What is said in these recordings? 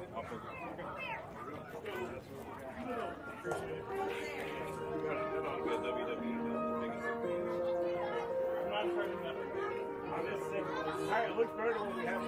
It looks better when we have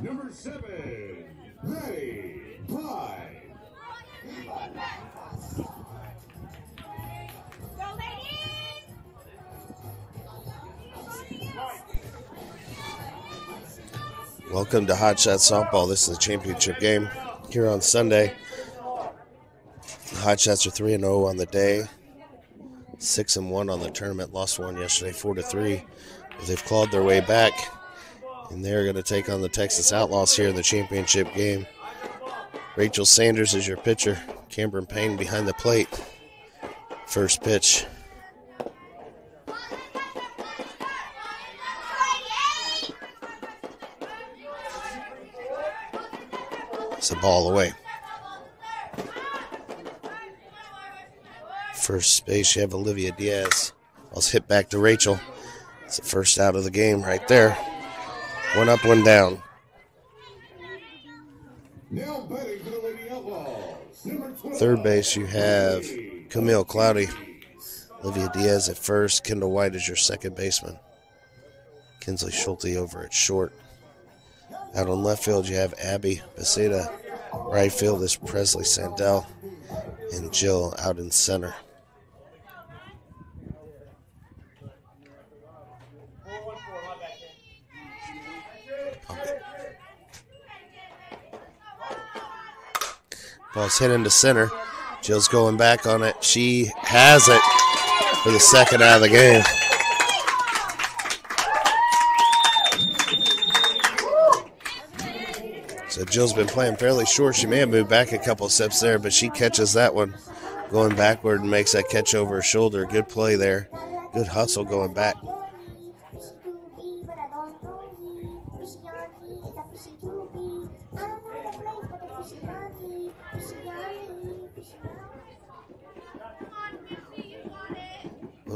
Number 7, Ready, Pie. Go, ladies! Welcome to Hot Shot Softball. This is the championship game here on Sunday. The Hot Shots are 3-0 on the day, 6-1 on the tournament. Lost one yesterday, 4-3. They've clawed their way back, and they're going to take on the Texas Outlaws here in the championship game. Rachel Sanders is your pitcher. Cameron Payne behind the plate. First pitch. It's a ball away. First base, you have Olivia Diaz. Ball's hit back to Rachel. It's the first out of the game right there. One up, one down. Now batting for the Lady Outlaws. Number 12, Third base, you have Camille Cloudy. Olivia Diaz at first. Kendall White is your second baseman. Kinsley Schulte over at short. Out on left field, you have Abby Beceda. Right field is Presley Sandell. And Jill out in center. Ball's hit into center. Jill's going back on it. She has it for the second out of the game. So Jill's been playing fairly short. She may have moved back a couple steps there, but she catches that one going backward and makes that catch over her shoulder. Good play there. Good hustle going back.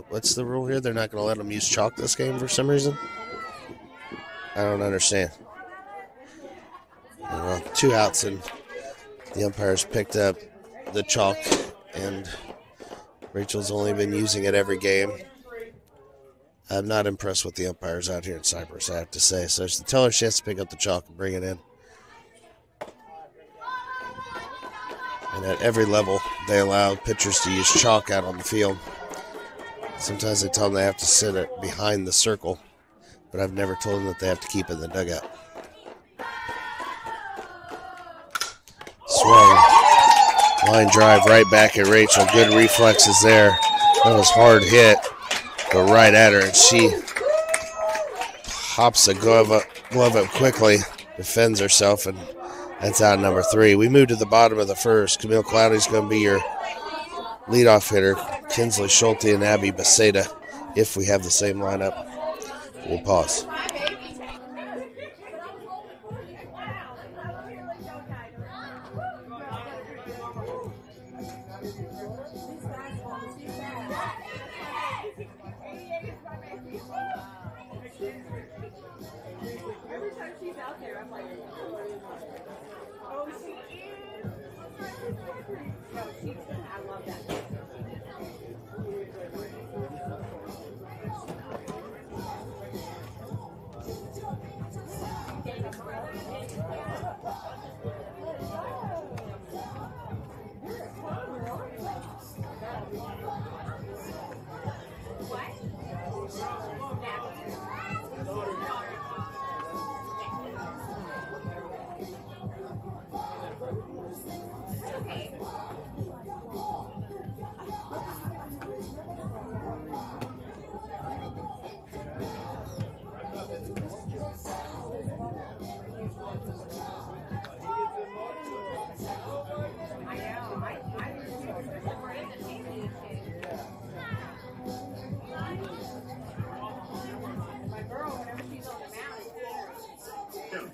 What's the rule here? They're not going to let them use chalk this game for some reason? I don't understand. Well, 2 outs, and the umpires picked up the chalk, and Rachel's only been using it every game. I'm not impressed with the umpires out here in Cypress, I have to say. So tell her she has to pick up the chalk and bring it in. And at every level, they allow pitchers to use chalk out on the field. Sometimes they tell them they have to sit it behind the circle, but I've never told them that they have to keep it in the dugout. swung. Line drive right back at Rachel. Good reflexes there. That was hard hit, but right at her, and she pops the glove up quickly, defends herself, and that's out number 3. We move to the bottom of the first. Camille Cloudy's going to be your leadoff hitter. Kinsley Schulte and Abby Beceda, if we have the same lineup. We'll pause.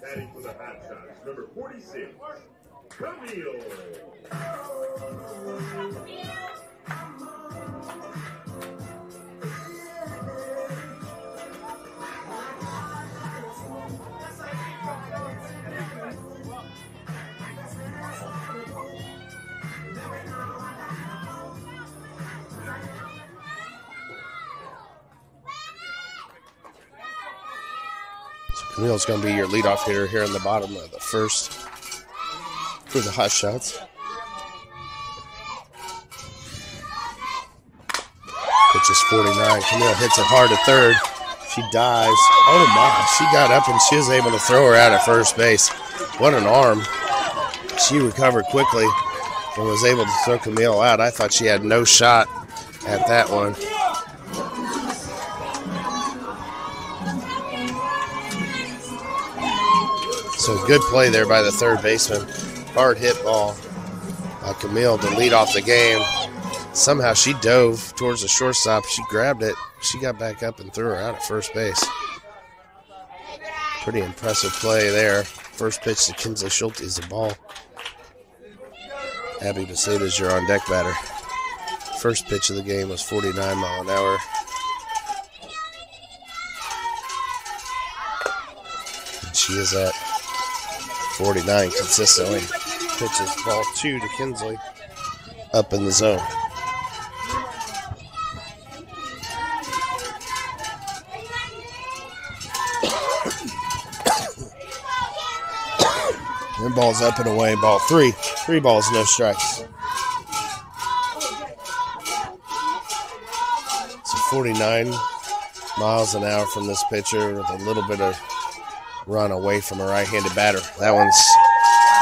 Batting for the Hot Shots, number 46, Camille. Camille's going to be your leadoff hitter here in the bottom of the first for the Hot Shots. Pitch is 49. Camille hits it hard to third. She dives. Oh my, she got up and she was able to throw her out at first base. What an arm. She recovered quickly and was able to throw Camille out. I thought she had no shot at that one. So good play there by the third baseman. Hard hit ball by Camille to lead off the game. Somehow she dove towards the shortstop. She grabbed it. She got back up and threw her out at first base. Pretty impressive play there. First pitch to Kinsley Schulte is the ball. Abby Beceda is your on-deck batter. First pitch of the game was 49 mile an hour. And she is at 49 consistently. Pitches ball 2 to Kinsley. Up in the zone. And ball's up and away. Ball 3. 3 balls, no strikes. So 49 miles an hour from this pitcher with a little bit of run away from a right-handed batter. That one's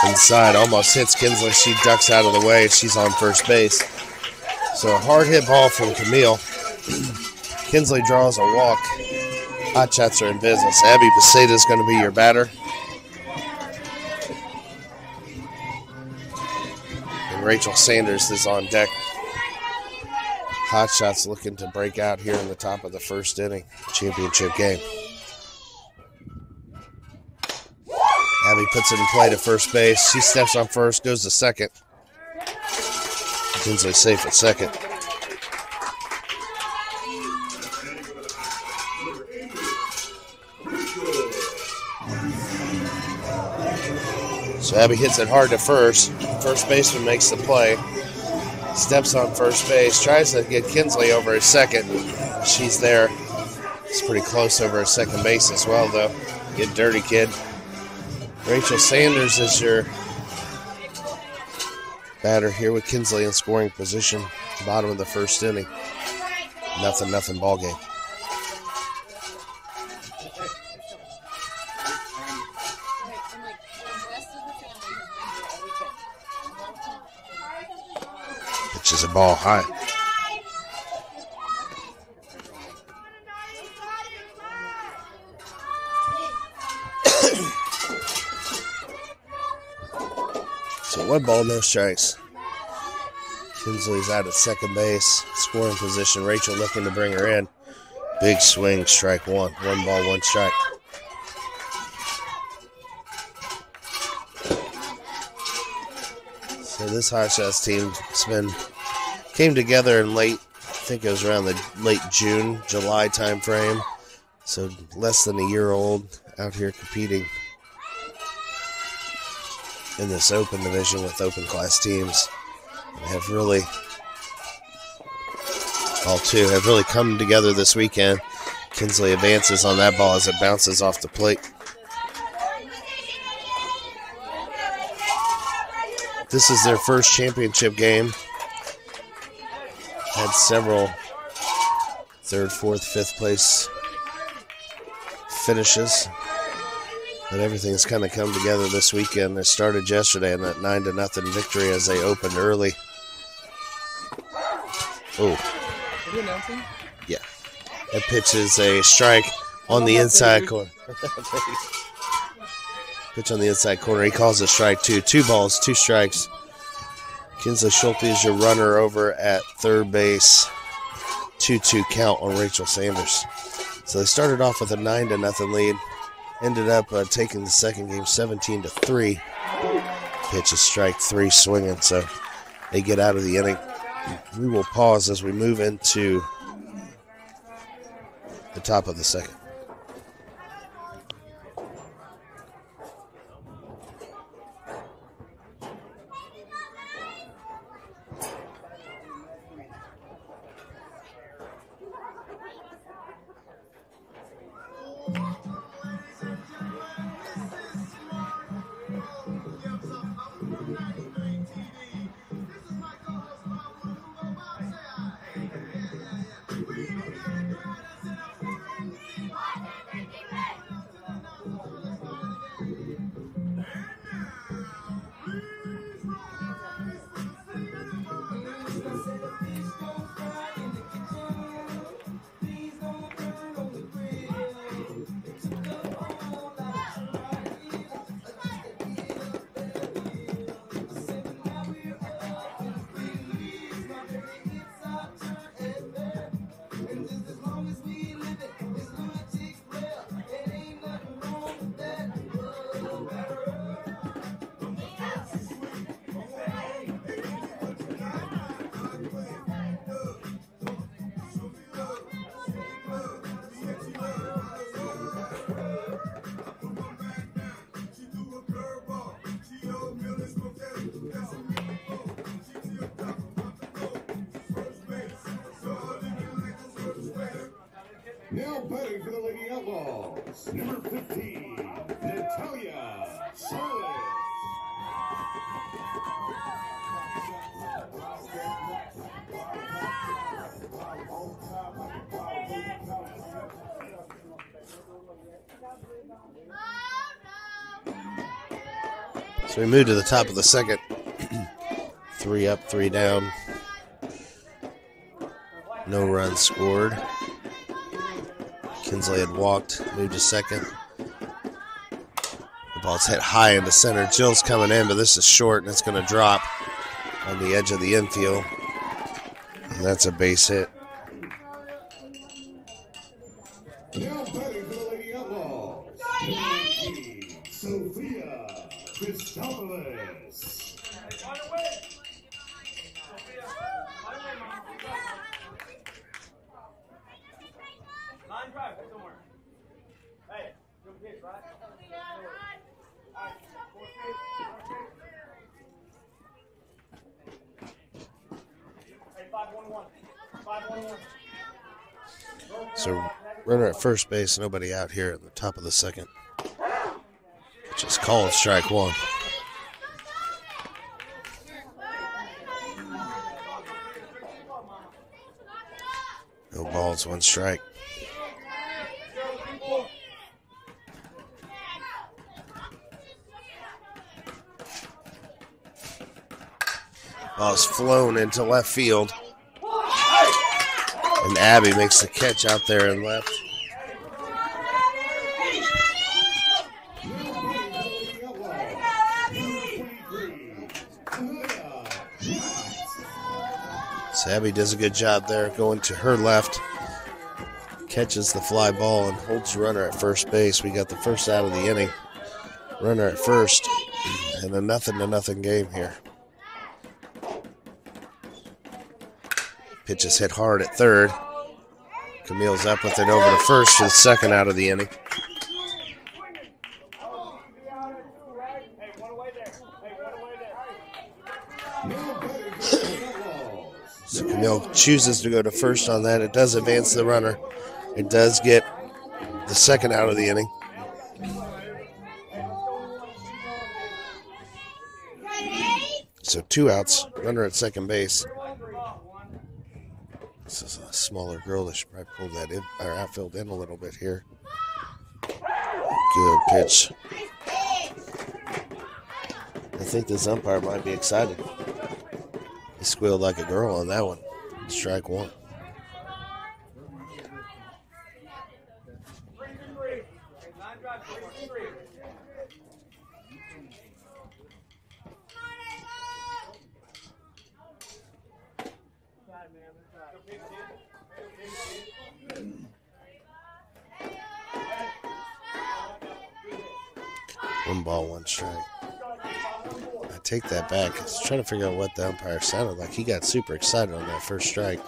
inside, almost hits Kinsley. She ducks out of the way. She's on first base. So a hard hit ball from Camille. Kinsley draws a walk. Hot Shots are in business. Abby Beceda is going to be your batter. And Rachel Sanders is on deck. Hot Shots looking to break out here in the top of the first inning. Championship game. Abby puts it in play to first base. She steps on first, goes to second. Kinsley safe at second. So Abby hits it hard to first. First baseman makes the play. Steps on first base. Tries to get Kinsley over at second. She's there. It's pretty close over at second base as well, though. Get dirty, kid. Rachel Sanders is your batter here with Kinsley in scoring position. Bottom of the first inning. 0-0 ball game. ball high. So 1 ball, no strikes. Kinsley's out at second base, scoring position. Rachel looking to bring her in. Big swing, strike 1. 1 ball, 1 strike. So this Hot Shots team came together in I think it was around the late June, July time frame. So less than a year old, out here competing in this open division with open class teams. And have really, all 2 have really come together this weekend. Kinsley advances on that ball as it bounces off the plate. This is their first championship game. Had several 3rd, 4th, 5th place finishes. But everything's kind of come together this weekend. It started yesterday in that 9-0 victory as they opened early. Oh. Are you announcing? Yeah. That pitch is a strike on the inside corner. Pitch on the inside corner. He calls a strike 2. 2 balls, 2 strikes. Kinsley Schulte is your runner over at third base. 2-2 count on Rachel Sanders. So they started off with a 9-0 lead. Ended up taking the second game 17-3. Pitch is strike 3 swinging, so they get out of the inning. We will pause as we move into the top of the second. Now batting for the Lady Outlaws, number 15, Natalia Solis. So we move to the top of the second. 3 up, 3 down. No runs scored. Kinsley had walked, moved to second. The ball's hit high into center. Jill's coming in, but this is short, and it's going to drop on the edge of the infield. And that's a base hit. Now batting for the Lady Outlaws, Sophia Christopoulos. So runner at first base, nobody out here at the top of the second. Which is called strike 1. No balls, 1 strike. Ball's flown into left field. And Abby makes the catch out there in left. So Abby does a good job there going to her left. Catches the fly ball and holds the runner at first base. We got the first out of the inning. Runner at first. And a 0-0 game here. Pitch is hit hard at third. Camille's up with it over to first for the second out of the inning. So Camille chooses to go to first on that. It does advance the runner. It does get the second out of the inning. So 2 outs, runner at second base. This is a smaller girl that should probably pull that in, or outfield in a little bit here. Good pitch. I think this umpire might be excited. He squealed like a girl on that one. Strike one. One ball, one strike. I take that back. I was trying to figure out what the umpire sounded like. He got super excited on that first strike.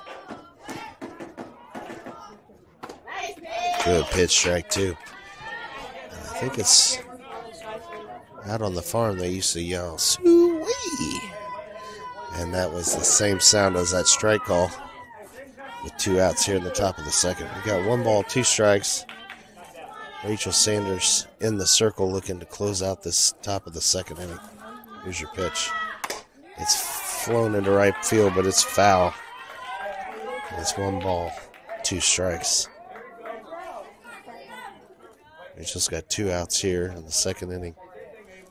Good pitch, strike two. And I think it's out on the farm they used to yell, "Soo-wee!" And that was the same sound as that strike call with 2 outs here in the top of the second. We got 1 ball, 2 strikes. Rachel Sanders in the circle looking to close out this top of the second inning. Here's your pitch. It's flown into right field, but it's foul. It's 1 ball, 2 strikes. Rachel's got 2 outs here in the second inning.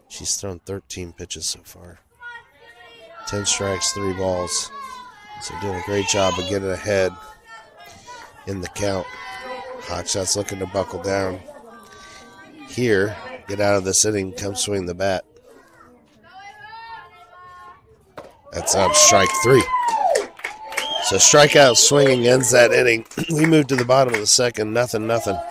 She's thrown 13 pitches so far. 10 strikes, 3 balls. So doing a great job of getting ahead in the count. Hot Shots looking to buckle down here. Get out of this inning, come swing the bat. That's up, strike 3. So strikeout swinging ends that inning. We move to the bottom of the second, 0-0.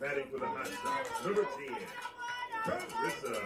Batting for the Hot Shots, number 10, Carissa.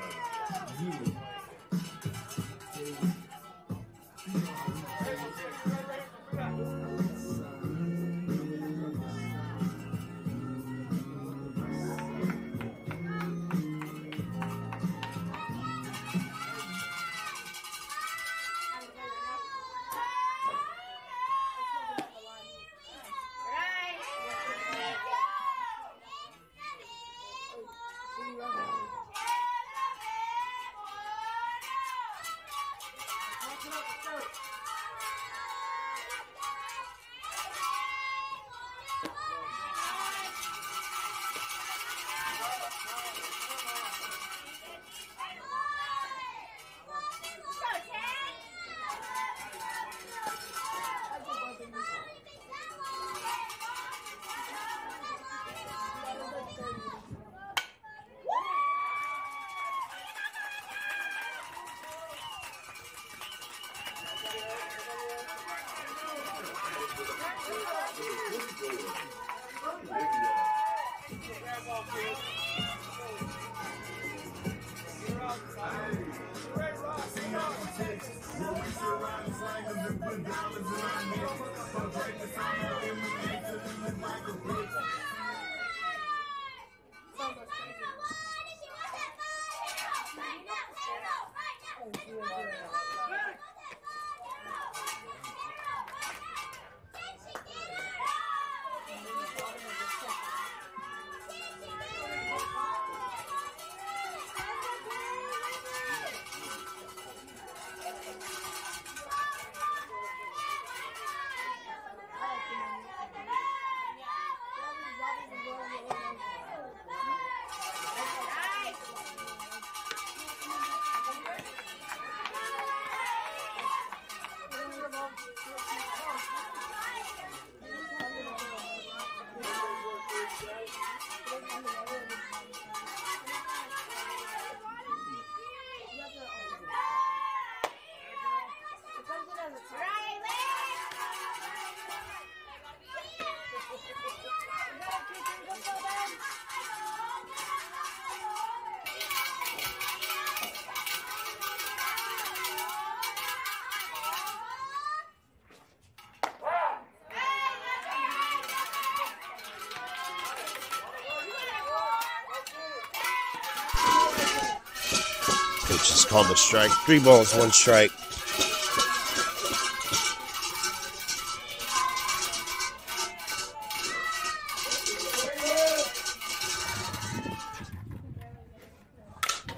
Pitch is called a strike. 3 balls, 1 strike.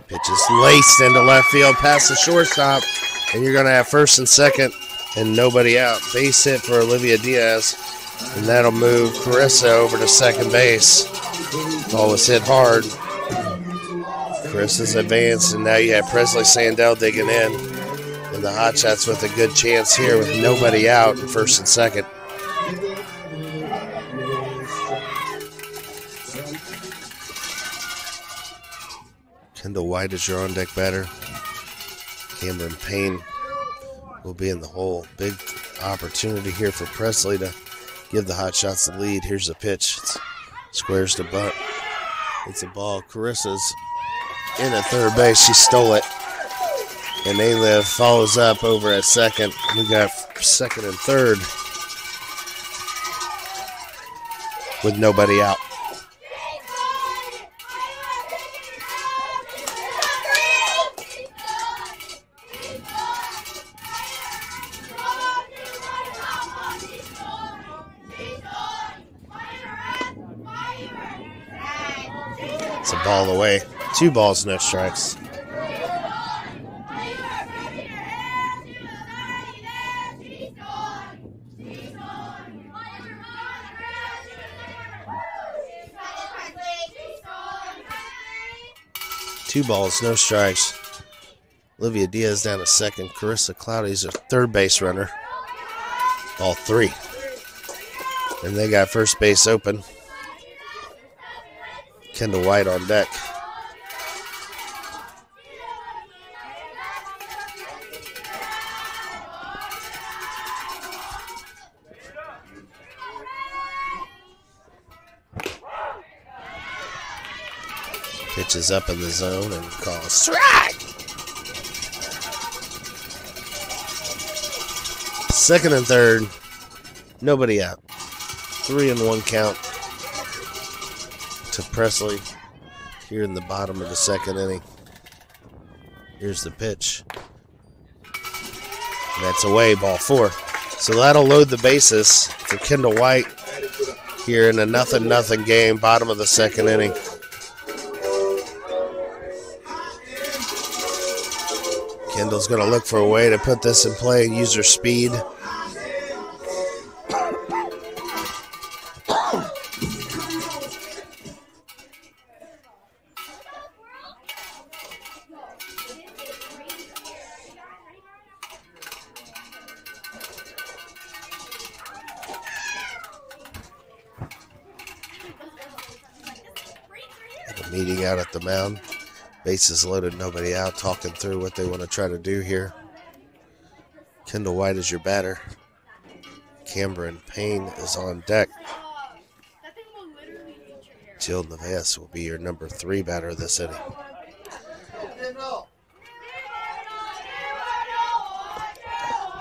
Pitch is laced into left field past the shortstop, and you're going to have first and second and nobody out. Base hit for Olivia Diaz, and that'll move Carissa over to second base. Ball was hit hard. Carissa's advanced, and now you have Presley Sandell digging in. And the Hot Shots with a good chance here with nobody out in first and second. Kendall White is your on-deck batter. Cameron Payne will be in the hole. Big opportunity here for Presley to give the Hot Shots the lead. Here's the pitch. It's squares to bunt. It's a ball. Carissa's in at third base. She stole it. And Aliv follows up over at second. We got second and third with nobody out. It's a ball away. 2 balls, no strikes. Two balls, no strikes. Olivia Diaz down to second. Carissa Cloudy's a third base runner. Ball 3. And they got first base open. Kendall White on deck. Pitches up in the zone and calls strike. Second and third, nobody out. 3-1 count to Presley here in the bottom of the second inning. Here's the pitch. And that's away, ball 4. So that'll load the bases for Kendall White here in a 0-0 game, bottom of the second inning. Kendall's going to look for a way to put this in play and use her speed. A meeting out at the mound. Bases loaded, nobody out, talking through what they want to try to do here. Kendall White is your batter. Cameron Payne is on deck. Jill Neves will be your number 3 batter this inning.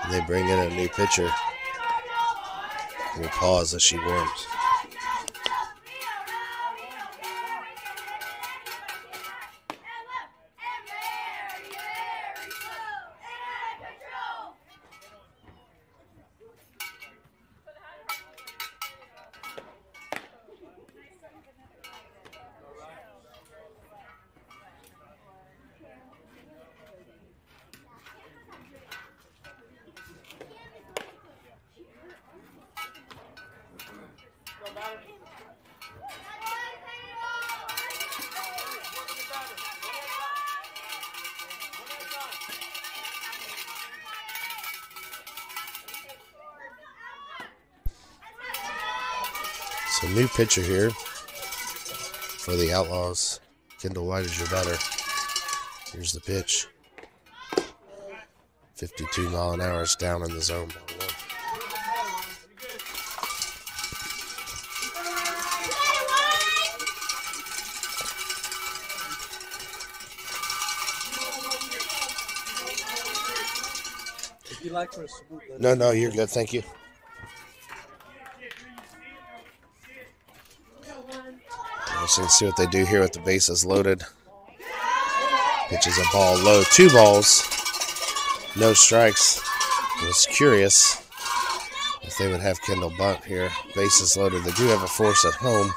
And they bring in a new pitcher. We'll pause as she warms. So new pitcher here for the Outlaws. Kendall White is your batter. Here's the pitch. 52 mile an hour is down in the zone. If you like for a salute, No, you're good. Thank you. Let's see what they do here with the bases loaded. Pitches a ball low. 2 balls. No strikes. I was curious if they would have Kendall bunt here. Bases loaded. They do have a force at home.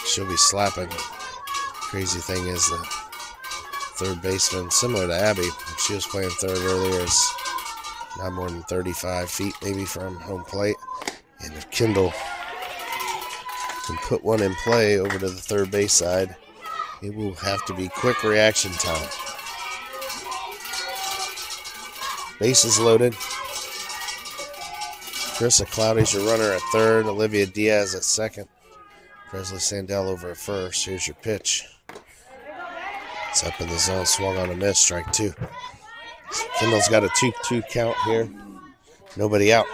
She'll be slapping. Crazy thing is the third baseman, similar to Abby, she was playing third earlier, is not more than 35 feet maybe from home plate. And if Kendall can put one in play over to the third base side, it will have to be quick reaction time. Bases loaded. Carissa Cloudy's your runner at third. Olivia Diaz at second. Presley Sandell over at first. Here's your pitch. It's up in the zone. Swung on a miss. Strike 2. Kendall's got a 2-2 count here. Nobody out.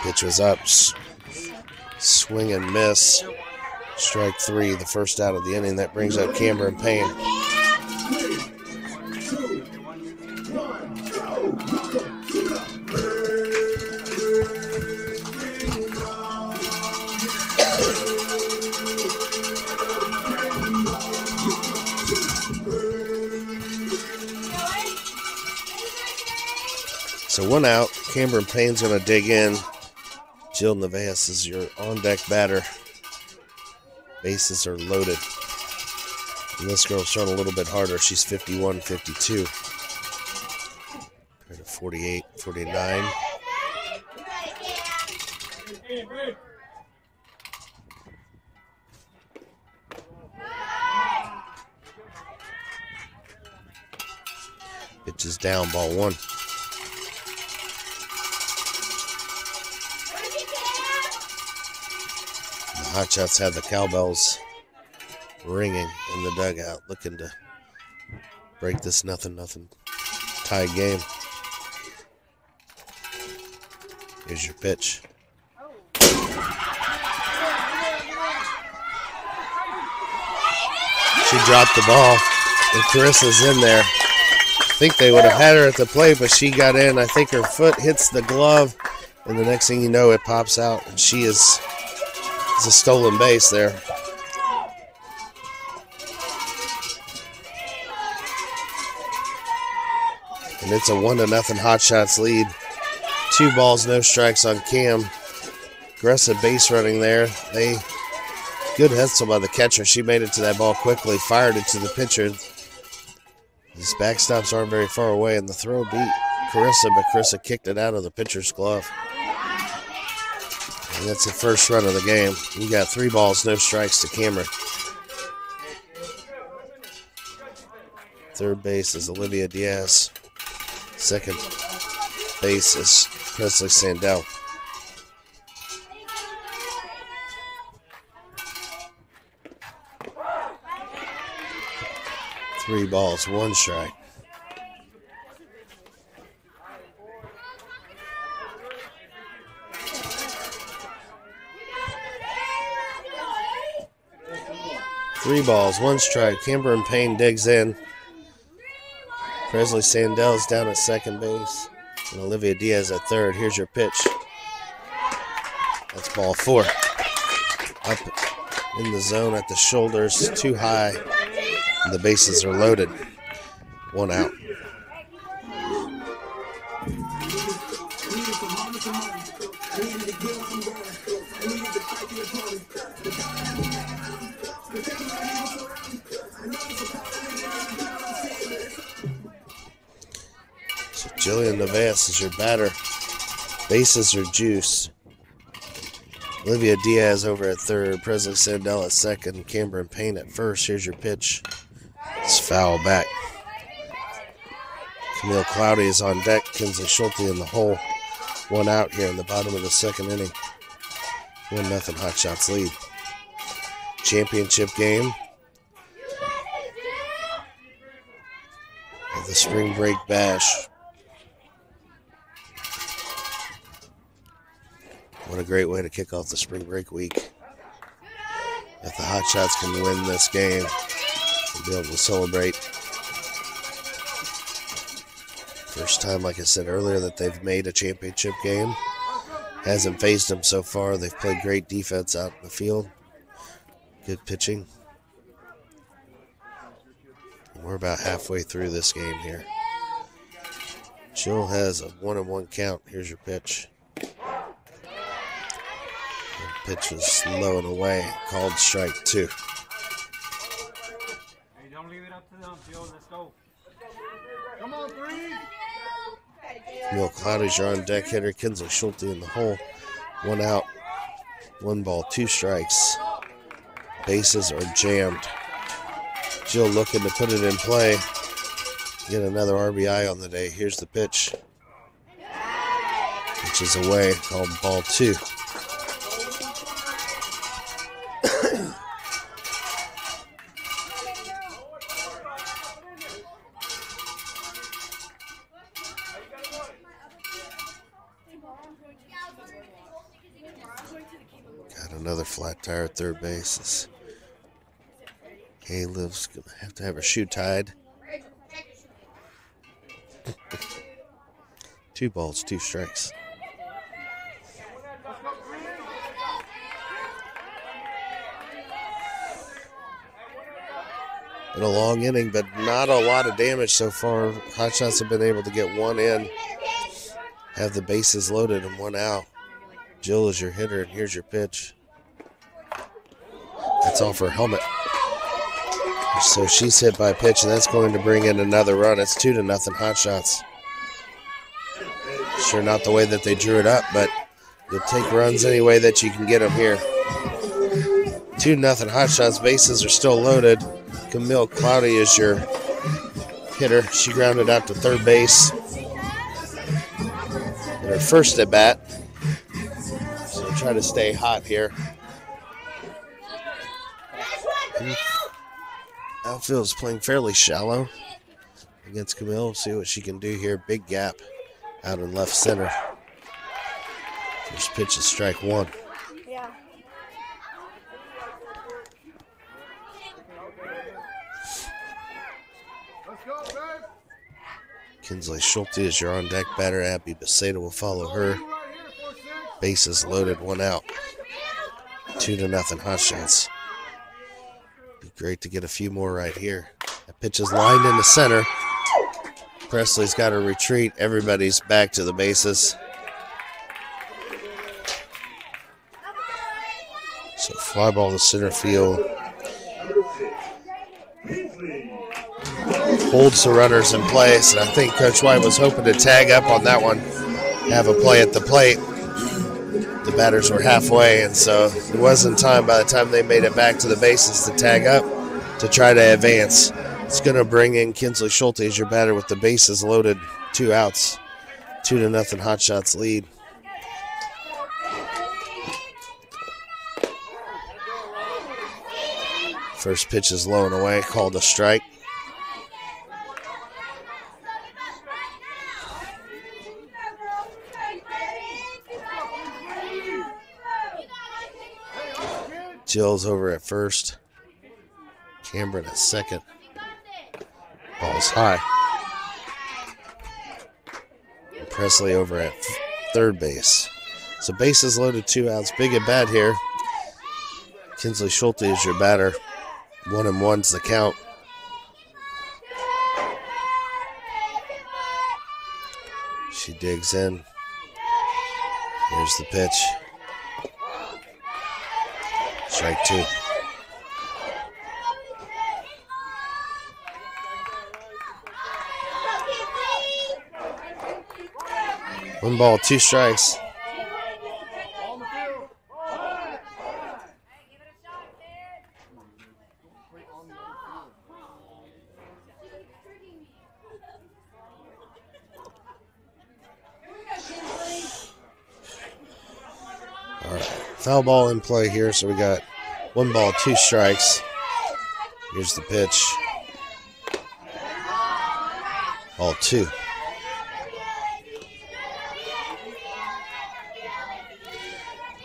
Pitch was up. Swing and miss. Strike 3, the first out of the inning. That brings out Cameron Payne. So 1 out. Cameron Payne's going to dig in. Jill Nevaez is your on-deck batter. Bases are loaded. And this girl's throwing a little bit harder. She's 51-52. Compared to 48-49. Pitch is down, ball 1. Hotshots have the cowbells ringing in the dugout, looking to break this 0-0 tie game. Here's your pitch. She dropped the ball, and Carissa's in there. I think they would have had her at the plate, but she got in. I think her foot hits the glove, and the next thing you know, it pops out, and she is... It's a stolen base there. And it's a 1-0 Hotshots lead. 2 balls, no strikes on Cam. Aggressive base running there. Good hustle by the catcher. She made it to that ball quickly, fired it to the pitcher. These backstops aren't very far away, and the throw beat Carissa, but Carissa kicked it out of the pitcher's glove. And that's the first run of the game. We got 3 balls, no strikes to Cameron. Third base is Olivia Diaz. Second base is Presley Sandell. Three balls, 1 strike. Three balls, 1 strike. Cameron Payne digs in. Presley Sandell's down at second base. And Olivia Diaz at third. Here's your pitch. That's ball 4. Up in the zone at the shoulders. Too high. And the bases are loaded. 1 out. So Jillian Nevaez is your batter. Bases are juice. Olivia Diaz over at third. Presley Sandell at second. Cameron Payne at first. Here's your pitch. It's foul back. Camille Cloudy is on deck. Kinsley Schulte in the hole. 1 out here in the bottom of the second inning. 1-0 Hot Shots lead. Championship game of the Spring Break Bash. What a great way to kick off the Spring Break week. If the Hot Shots can win this game, we'll be able to celebrate. First time, like I said earlier, that they've made a championship game. Hasn't faced them so far. They've played great defense out in the field. Good pitching. We're about halfway through this game here. Jill has a 1-1 count. Here's your pitch. The pitch is low and away. Called strike 2. Hey, don't leave it up to them, Jill. Let's go. Come on, 3. Camille Cloudy's your on deck hitter. Kinsley Schulte in the hole. 1 out. 1 ball, 2 strikes. Bases are jammed. Jill looking to put it in play. Get another RBI on the day. Here's the pitch. Pitch is away. Called ball 2. Got another flat tire at third base. Caleb's going to have her shoe tied. 2 balls, 2 strikes. Been a long inning, but not a lot of damage so far. Hot Shots have been able to get 1 in, have the bases loaded, and 1 out. Jill is your hitter, and here's your pitch. That's off her helmet. So she's hit by a pitch, and that's going to bring in another run. It's 2-0 Hot Shots. Sure not the way that they drew it up, but you'll take runs any way that you can get them here. 2-0 Hot Shots. Bases are still loaded. Camille Cloudy is your hitter. She grounded out to third base in her first at bat. So try to stay hot here. Outfield is playing fairly shallow against Camille. See what she can do here. Big gap out in left center. First pitch is strike 1. Yeah. Kinsley Schulte is your on-deck batter. Abby Beceda will follow her. Bases loaded, 1 out. 2-0 Hot Shots. Be great to get a few more right here. That pitch is lined in the center. Presley's got to retreat. Everybody's back to the bases. So fly ball to center field. Holds the runners in place, and I think Coach White was hoping to tag up on that one, have a play at the plate. The batters were halfway, and so it wasn't time by the time they made it back to the bases to tag up to try to advance. It's going to bring in Kinsley Schulte as your batter with the bases loaded, 2 outs. 2-0 Hot Shots lead. First pitch is low and away, called a strike. Jill's over at first. Cameron at second. Ball's high. And Presley over at third base. So bases loaded, 2 outs. Big at bat here. Kinsley Schulte is your batter. 1-1's the count. She digs in. Here's the pitch. Strike 2. One ball, 2 strikes. Foul ball in play here, so we got 1 ball, 2 strikes. Here's the pitch. Ball 2.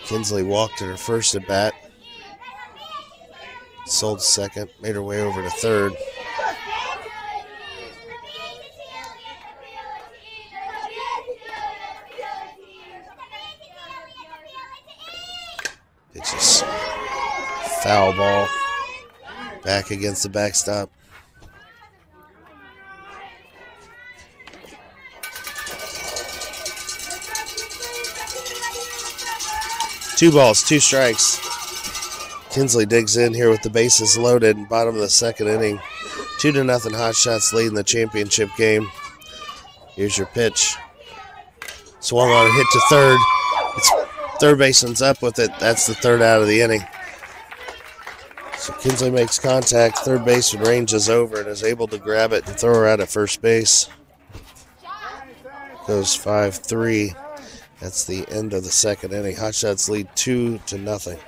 Kinsley walked at her first at bat. Sold second, made her way over to third. Pitches. Foul ball. Back against the backstop. Two balls, 2 strikes. Kinsley digs in here with the bases loaded. Bottom of the second inning. 2-0 Hot Shots leading the championship game. Here's your pitch. Swung on and hit to third. It's third baseman's up with it. That's the third out of the inning. So Kinsley makes contact. Third baseman ranges over and is able to grab it and throw her out at first base. Goes 5-3. That's the end of the second inning. Hot Shots lead 2-0.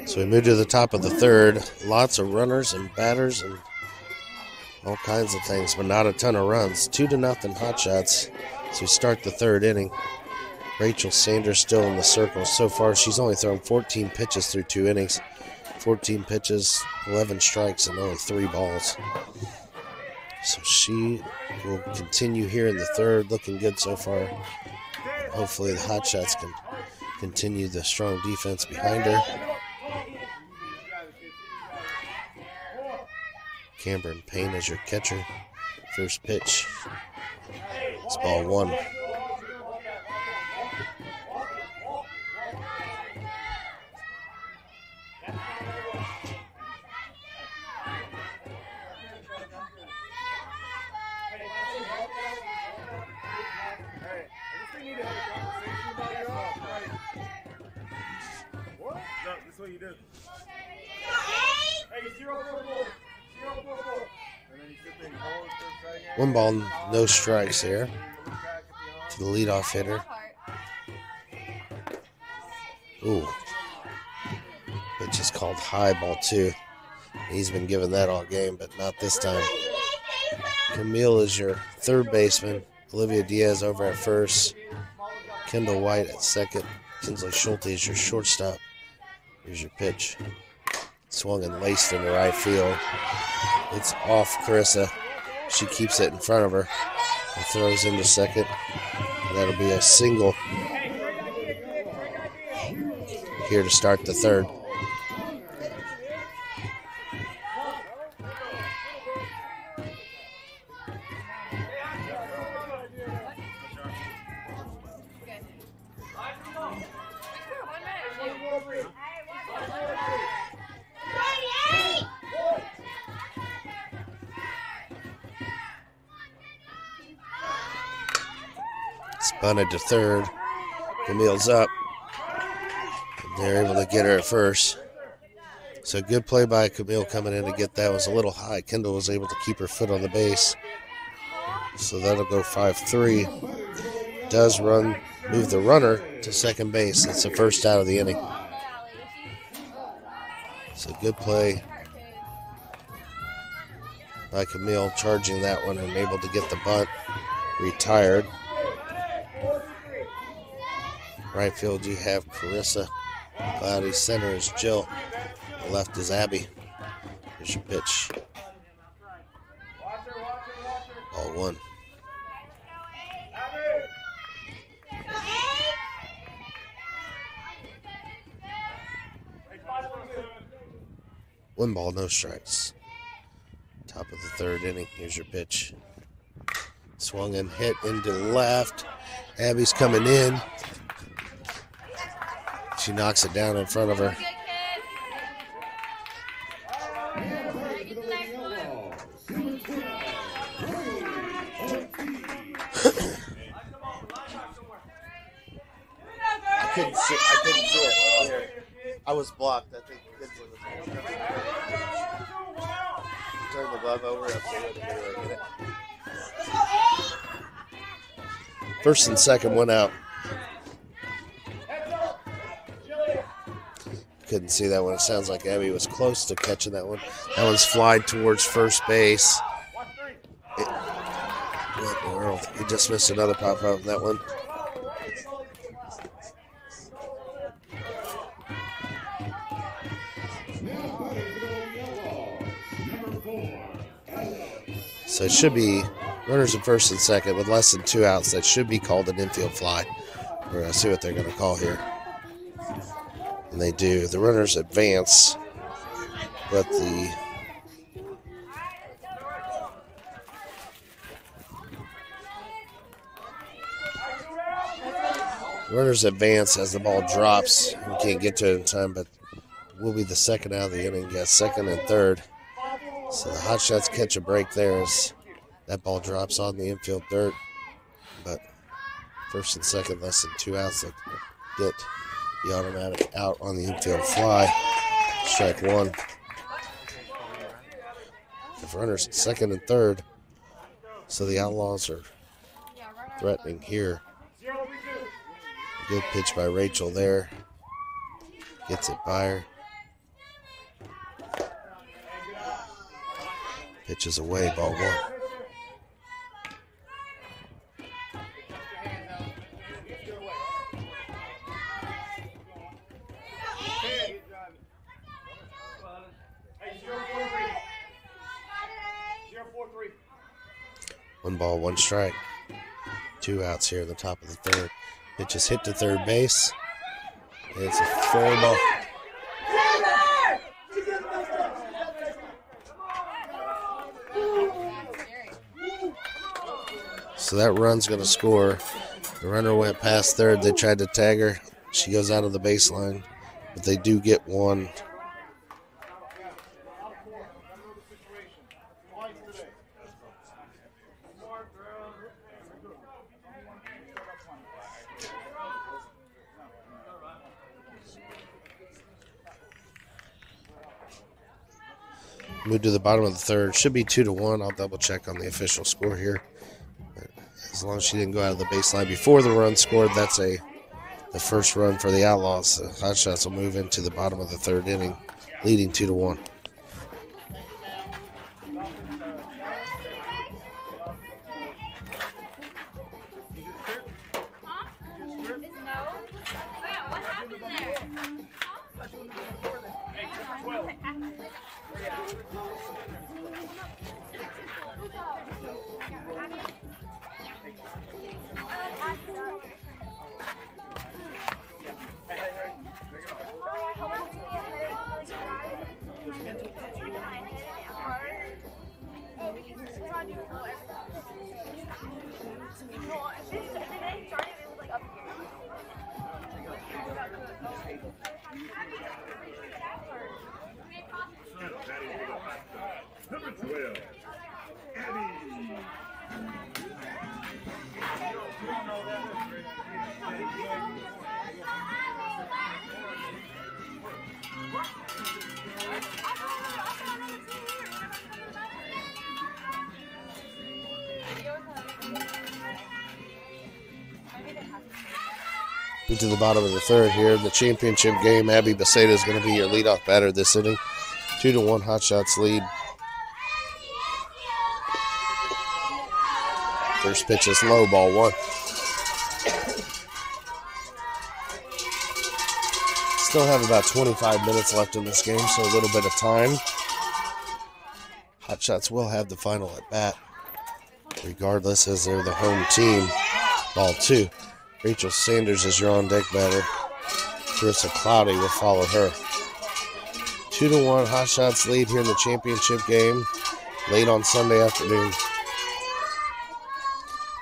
So we move to the top of the third. Lots of runners and batters and all kinds of things, but not a ton of runs. 2-0 Hot Shots. So we start the third inning. Rachel Sanders still in the circle. So far, she's only thrown 14 pitches through 2 innings. 14 pitches, 11 strikes, and only 3 balls. So she will continue here in the third. Looking good so far. Hopefully the Hot Shots can continue the strong defense behind her. Cameron Payne is your catcher. First pitch. It's ball 1. That's what you do. Hey, 0-4-4. 0-4-4. And then you sit there and hold it for a second. 1 ball, no strikes there to the leadoff hitter. Ooh. Pitch is called high, ball 2. He's been given that all game, but not this time. Camille is your third baseman. Olivia Diaz over at first. Kendall White at second. Kinsley Schulte is your shortstop. Here's your pitch. Swung and laced into right field. It's off Carissa. She keeps it in front of her and throws into second. And that'll be a single here to start the third. Bunted to third. Camille's up. They're able to get her at first. So good play by Camille coming in to get that. It was a little high. Kendall was able to keep her foot on the base. So that'll go 5-3. Does move the runner to second base. That's the first out of the inning. So good play by Camille, charging that one and able to get the bunt retired. Right field you have Carissa. Cloudy. Center is Jill. The left is Abby. Here's your pitch. Ball one. One ball, no strikes. Top of the third inning. Here's your pitch. Swung and hit into left. Abby's coming in. She knocks it down in front of her. I couldn't see it here. I was blocked. I think the kids were turn the glove over. Get it. First and second, one out. Couldn't see that one. It sounds like Abby was close to catching that one. That one's flied towards first base. What in the world? He just missed another pop out in that one. So it should be runners at first and second with less than 2 outs. That should be called an infield fly. We're going to see what they're going to call here. And they do. The runners advance, but the runners advance as the ball drops. We can't get to it in time, but will be the second out of the inning. Got second and third. So the Hot Shots catch a break there as that ball drops on the infield dirt. But first and second, less than 2 outs. That get the automatic out on the infield fly. Strike one. The runners at second and third. So the Outlaws are threatening here. Good pitch by Rachel there. Gets it by her. Pitches away, ball one. One ball, one strike. 2 outs here in the top of the third. Pitch is hit to third base. It's a fair ball. So that run's going to score. The runner went past third. They tried to tag her. She goes out of the baseline. But they do get one. Move to the bottom of the third. Should be 2-1. I'll double check on the official score here. As long as she didn't go out of the baseline before the run scored, that's the first run for the Outlaws. The Hot Shots will move into the bottom of the third inning, leading 2-1. Number 12, Abby. Into the bottom of the third here. The championship game, Abby Beseda is going to be your leadoff batter this inning. 2-1 Hot Shots lead. First pitch is low, ball one. Still have about 25 minutes left in this game, so a little bit of time. Hot Shots will have the final at bat, regardless, as they're the home team. Ball two. Rachel Sanders is your on-deck batter. Carissa Cloudy will follow her. 2-1 Hot Shots lead here in the championship game. Late on Sunday afternoon.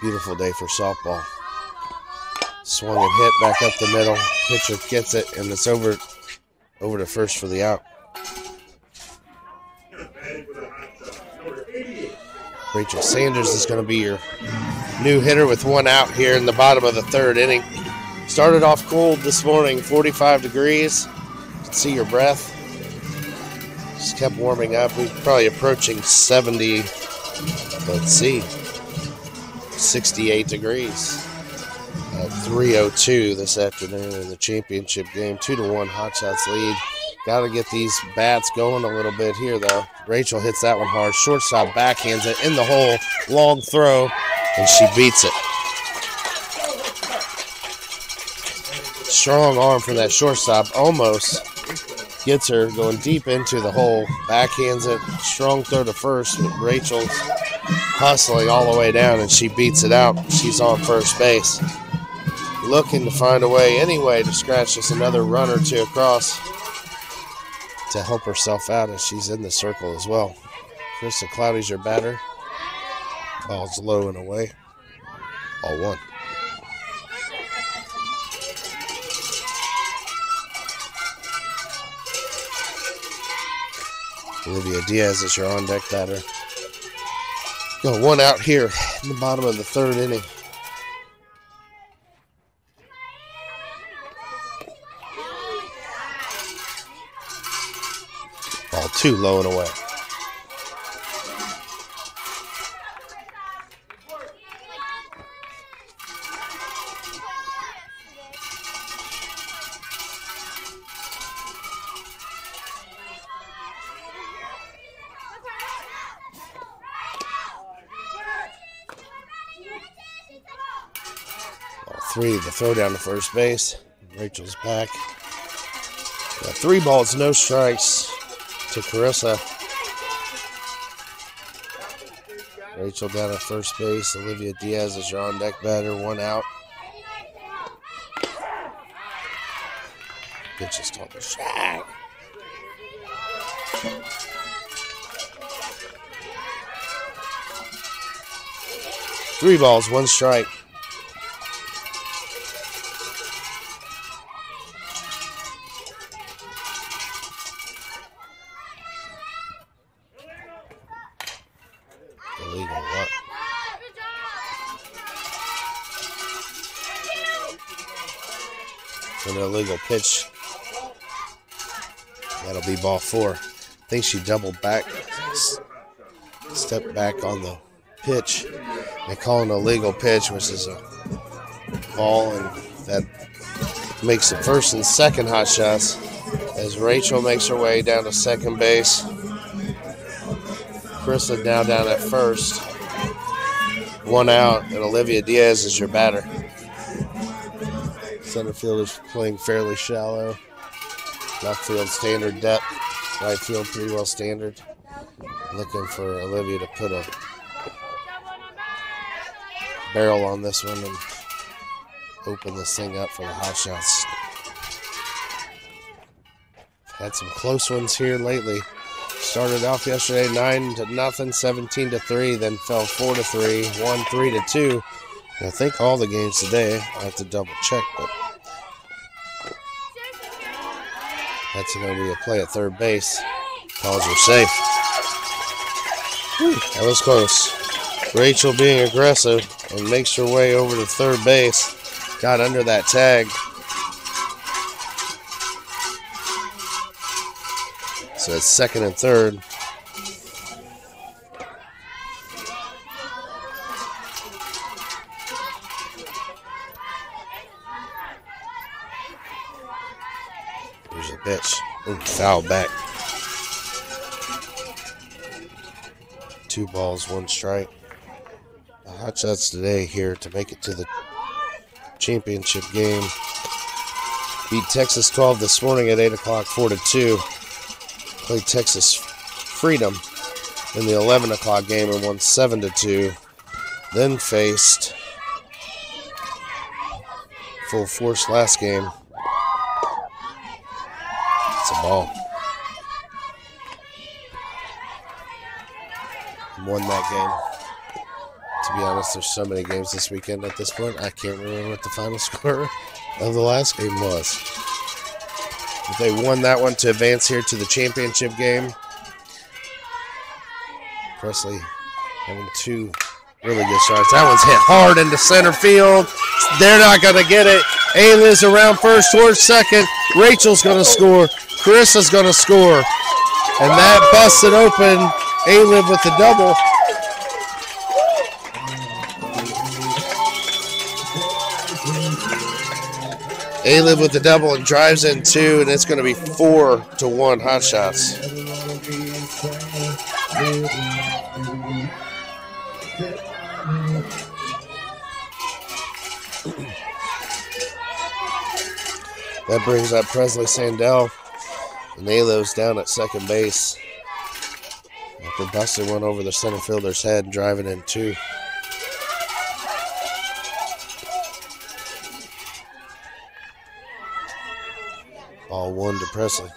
Beautiful day for softball. Swung and hit back up the middle. Pitcher gets it, and it's over to first for the out. Rachel Sanders is going to be your new hitter with one out here in the bottom of the third inning. Started off cold this morning, 45 degrees. You can see your breath. Just kept warming up. We're probably approaching 70, let's see, 68 degrees at 3:02 this afternoon in the championship game. 2-1 Hot Shots lead. Got to get these bats going a little bit here, though. Rachel hits that one hard. Shortstop backhands it in the hole. Long throw, and she beats it. Strong arm from that shortstop. Almost gets her going deep into the hole. Backhands it. Strong throw to first. Rachel's hustling all the way down, and she beats it out. She's on first base. Looking to find a way anyway to scratch just another run or two across to help herself out as she's in the circle as well. Carissa Cloudy's your batter. Ball's low and away. Ball one. Olivia Diaz is your on-deck batter. Got one out here in the bottom of the third inning. Ball two, low and away. Ball three, the throw down to first base. Rachel's back. Got 3 balls, no strikes to Carissa. Rachel down at first base. Olivia Diaz is your on-deck batter. One out. Pitch is called a shag. Three balls, one strike. Illegal what? It's an illegal pitch. That'll be ball 4. I think she doubled back, stepped back on the pitch. They call an illegal pitch, which is a ball, and that makes it first and second Hot Shots as Rachel makes her way down to second base. Carissa now down at first. One out, and Olivia Diaz is your batter. Center field is playing fairly shallow. Left field standard depth. Right field pretty well standard. Looking for Olivia to put a barrel on this one and open this thing up for the Hot Shots. Had some close ones here lately. Started off yesterday 9-0, 17-3, then fell 4-3, 1-3-2. And I think all the games today. I have to double check, but that's going to be a play at third base. Calls are safe. Whew, that was close. Rachel being aggressive and makes her way over to third base. Got under that tag. So it's second and third. pitch. Ooh, foul back. 2 balls, 1 strike. The Hotshots today here to make it to the championship game. Beat Texas 12 this morning at 8 o'clock, 4-2. Played Texas Freedom in the 11 o'clock game and won 7-2. Then faced Full Force last game. It's a ball. Won that game. To be honest, there's so many games this weekend at this point, I can't remember what the final score of the last game was. But they won that one to advance here to the championship game. Presley having 2 really good shots. That one's hit hard into center field. They're not going to get it. Ayla's around first towards second. Rachel's going to score. Carissa's going to score. And that busted open Ayla with the double. Ayla with the double and drives in 2, and it's going to be 4-1 Hotshots. That brings up Presley Sandell, and Ayla's down at second base after busting one over the center fielder's head, driving in 2. Ball 1 to Presley.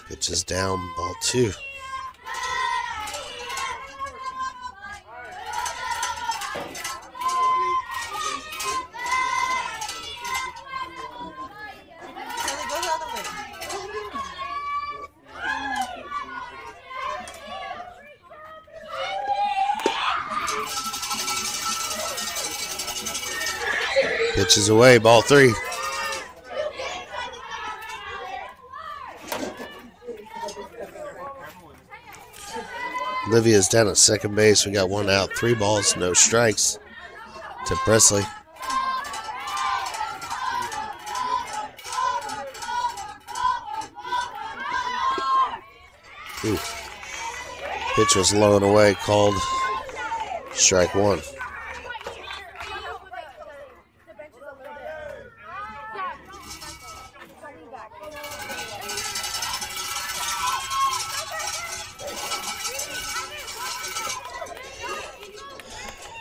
Pitch is down, ball 2. Pitches away, ball 3. Olivia's down at second base. We got 1 out, 3 balls, no strikes to Presley. Ooh. Pitch was low and away, called strike 1.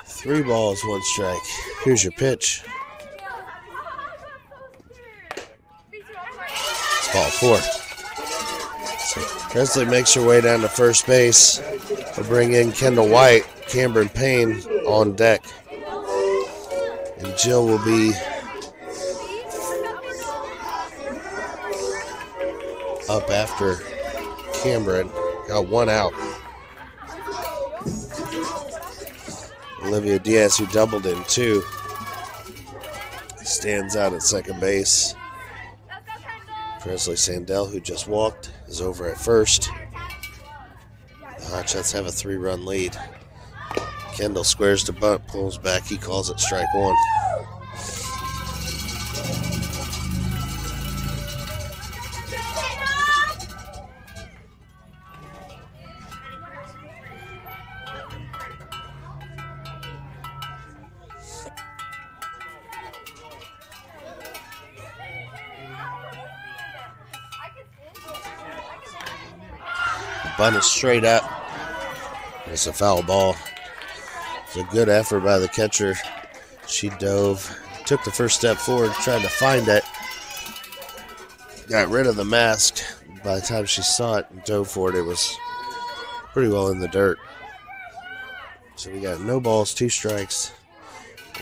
Three balls, 1 strike. Here's your pitch. It's ball 4. So Presley makes her way down to first base. We'll bring in Kendall White, Cameron Payne on deck. And Jill will be up after Cameron. Got 1 out. Olivia Diaz, who doubled in 2, stands out at second base. Presley Sandell, who just walked, is over at first. The Hotshots have a 3-run lead. Kendall squares to bunt, pulls back. He calls it strike 1. Bunt is straight up. It's a foul ball. It's a good effort by the catcher. She dove, took the first step forward, tried to find it. Got rid of the mask. By the time she saw it and dove for it, it was pretty well in the dirt. So we got no balls, 2 strikes.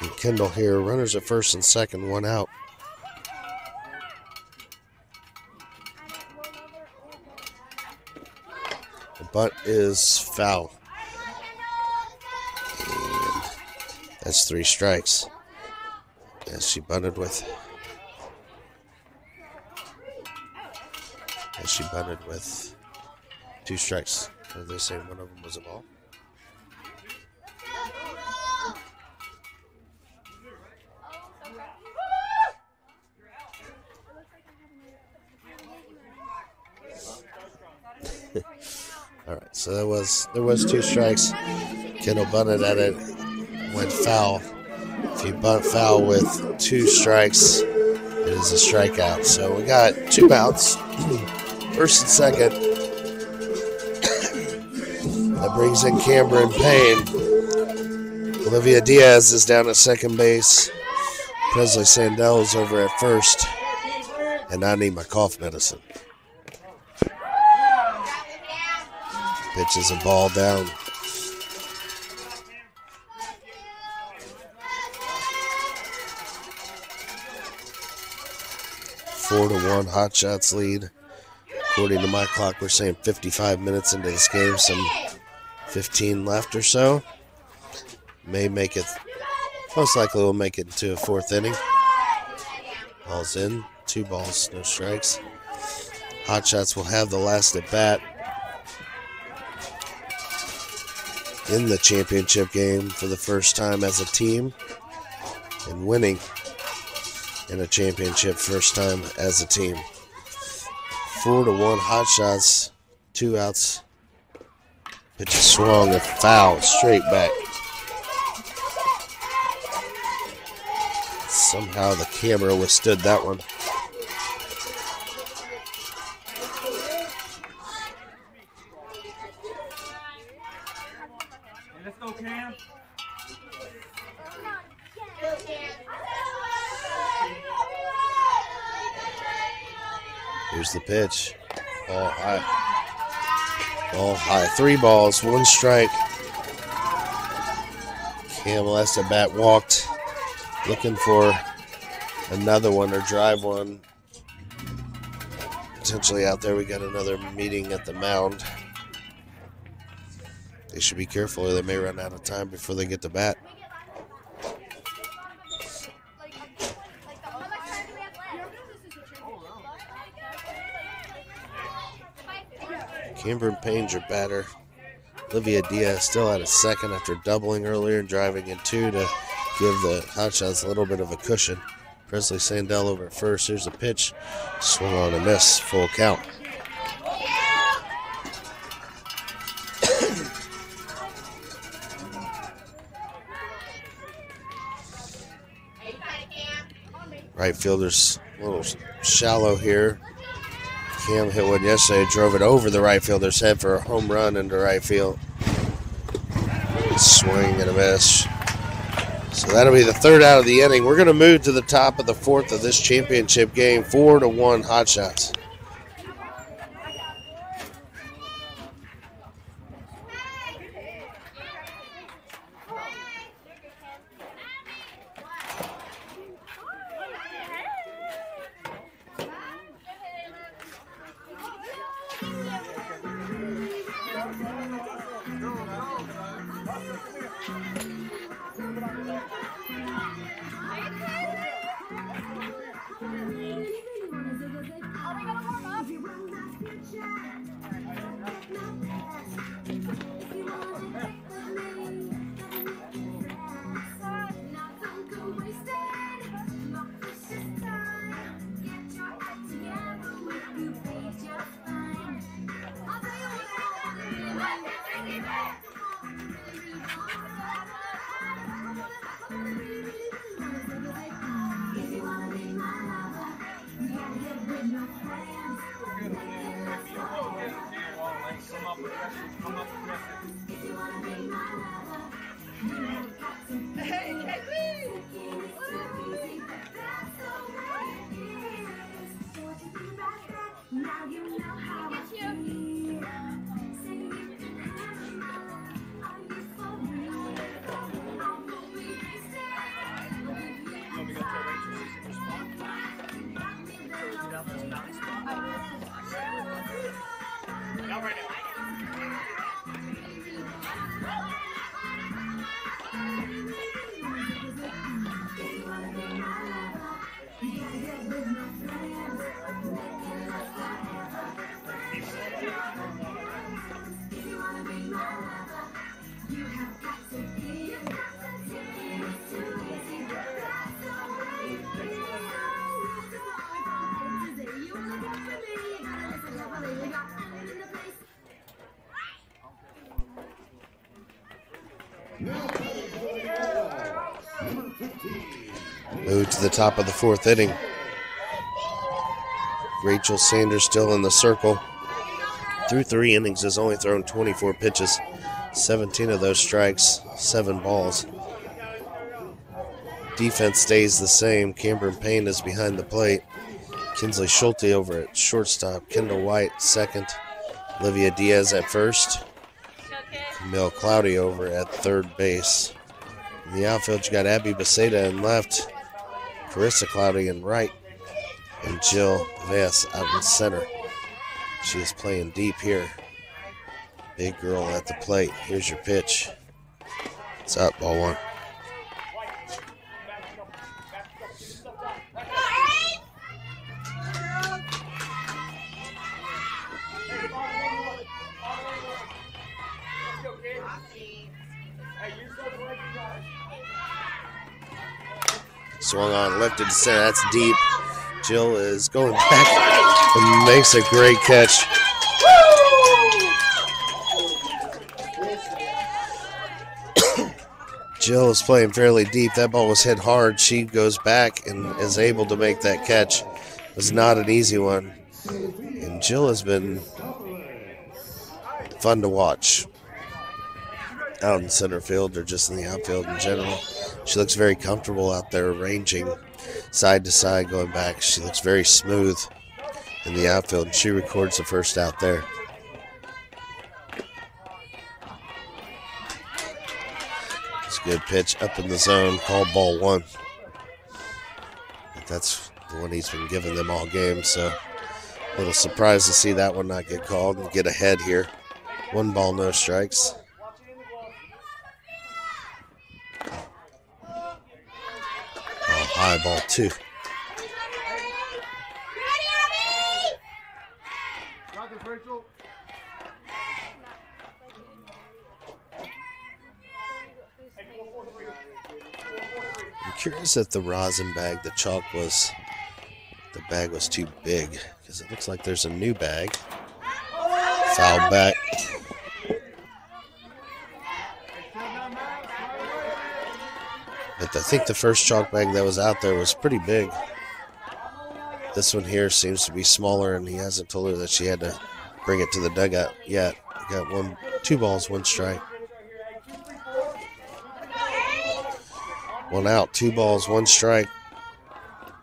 And Kendall here, runners at first and second, 1 out. The bunt is foul. And that's 3 strikes. As she bunted with as she bunted with 2 strikes. Or they say one of them was a ball. All right, so there was 2 strikes. Kendall bunted at it, went foul. If you bunt foul with 2 strikes, it is a strikeout. So we got 2 outs, first and second. That brings in Cameron Payne. Olivia Diaz is down at second base. Presley Sandell is over at first. And I need my cough medicine. Pitches a ball down. Four to 1 Hot Shots lead. According to my clock, we're saying 55 minutes into this game, some 15 left or so. May make it, most likely we'll make it into a 4th inning. Ball's in, 2 balls, no strikes. Hot Shots will have the last at bat in the championship game for the first time as a team, and winning in a championship first time as a team. 4 to 1 Hot Shots, 2 outs. Pitch is swung and foul straight back. Somehow the camera withstood that one. Let's go, Cam. Here's the pitch. Ball high. Ball high. 3 balls, 1 strike. Cam last at bat walked. Looking for another one or drive one. Potentially out there. We got another meeting at the mound. They should be careful or they may run out of time before they get the bat. Cameron Payne's your batter. Olivia Diaz still at a second after doubling earlier and driving in 2 to give the Hot Shots a little bit of a cushion. Presley Sandell over at first. Here's a pitch. Swung on a miss. Full count. Right fielder's a little shallow here. Cam hit one yesterday, drove it over the right fielder's head for a home run into right field. Swing and a miss. So that'll be the 3rd out of the inning. We're going to move to the top of the 4th of this championship game. 4 to 1 Hot Shots. Now batting for the Lady Outlaws, number 15. Move to the top of the 4th inning. Rachel Sanders still in the circle. Through 3 innings has only thrown 24 pitches. 17 of those strikes, 7 balls. Defense stays the same. Cameron Payne is behind the plate. Kinsley Schulte over at shortstop. Kendall White second. Olivia Diaz at first. Camille Cloudy over at third base. In the outfield, you got Abby Beceda in left. Carissa Cloudy in right. And Jill Vess out in center. She is playing deep here. Big girl at the plate. Here's your pitch. It's up, ball 1. Swung on, lifted to center. That's deep. Jill is going back and makes a great catch. Jill is playing fairly deep. That ball was hit hard. She goes back and is able to make that catch. It was not an easy one. And Jill has been fun to watch out in center field or just in the outfield in general. She looks very comfortable out there ranging side to side, going back. She looks very smooth in the outfield, and she records the first out there. It's a good pitch up in the zone, called ball 1. That's the one he's been giving them all game, so a little surprised to see that one not get called and get ahead here. 1 ball, no strikes. High ball 2. I'm curious if the rosin bag, the chalk was, the bag was too big, because it looks like there's a new bag. Foul back. But I think the first chalk bag that was out there was pretty big. This one here seems to be smaller, and he hasn't told her that she had to bring it to the dugout yet. We got 2 balls, 1 strike. 1 out, 2 balls, 1 strike.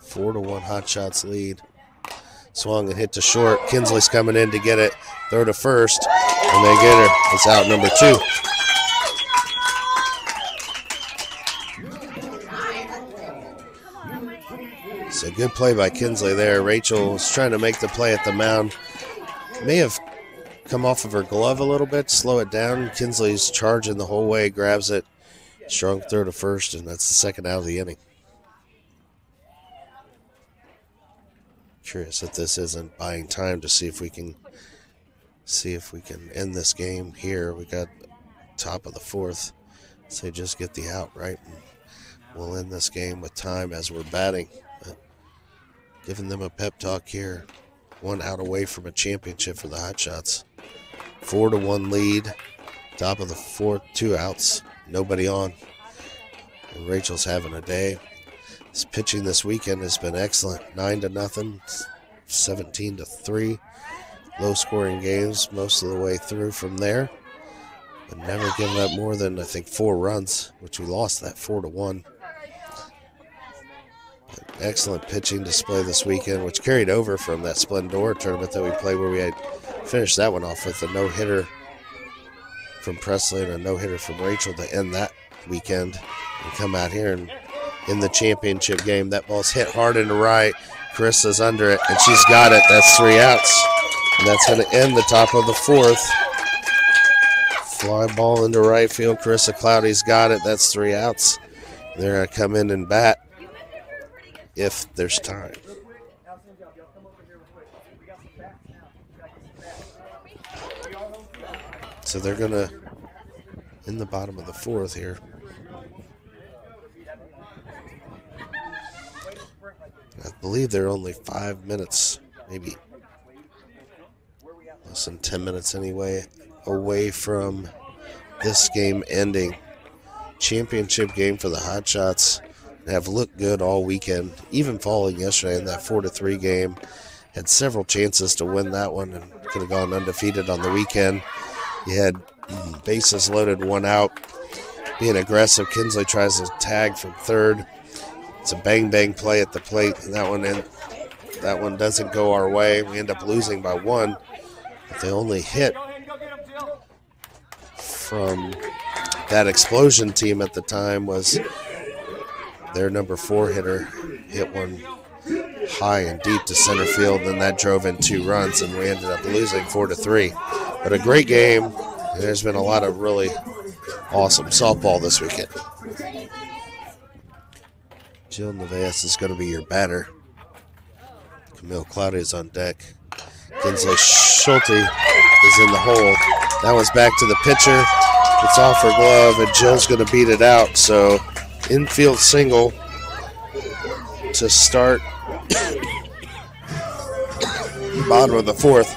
4-1 Hot Shots lead. Swung and hit to short. Kinsley's coming in to get it. Throw to first, and they get her. It's out number 2. So good play by Kinsley there. Rachel was trying to make the play at the mound. May have come off of her glove a little bit, slow it down. Kinsley's charging the whole way, grabs it. Strong throw to first, and that's the second out of the inning. Curious if this isn't buying time to see if we can end this game here. We got top of the 4th. So just get the out, right? And we'll end this game with time as we're batting. Giving them a pep talk here. 1 out away from a championship for the Hot Shots. 4-1 lead. Top of the 4th, 2 outs. Nobody on. And Rachel's having a day. His pitching this weekend has been excellent. 9-0, 17-3. Low scoring games most of the way through from there. But never given up more than, I think, 4 runs, which we lost that 4-1. Excellent pitching display this weekend, which carried over from that Splendora tournament that we played, where we had finished that one off with a no-hitter from Presley and a no-hitter from Rachel to end that weekend. And come out here and in the championship game, that ball's hit hard into right. Carissa's under it, and she's got it. That's 3 outs. And that's going to end the top of the 4th. Fly ball into right field. Carissa Cloudy's got it. That's 3 outs. They're going to come in and bat if there's time. So they're going to, in the bottom of the 4th here. I believe they're only 5 minutes, maybe less than 10 minutes anyway, away from this game ending. championship game for the Hotshots. They have looked good all weekend, even falling yesterday in that 4-3 game. Had several chances to win that one and could have gone undefeated on the weekend. You had bases loaded, one out. Being aggressive, Kinsley tries to tag from third. It's a bang-bang play at the plate, and that one doesn't go our way. We end up losing by one. But the only hit from that Explosion team at the time was their number 4 hitter hit one high and deep to center field, and that drove in 2 runs, and we ended up losing 4-3. But a great game. There's been a lot of really awesome softball this weekend. Jill Nevaez is going to be your batter. Camille Cloudy is on deck. Kinsley Schulte is in the hole. That one's back to the pitcher. It's off her glove, and Jill's going to beat it out. So infield single to start bottom of the 4th.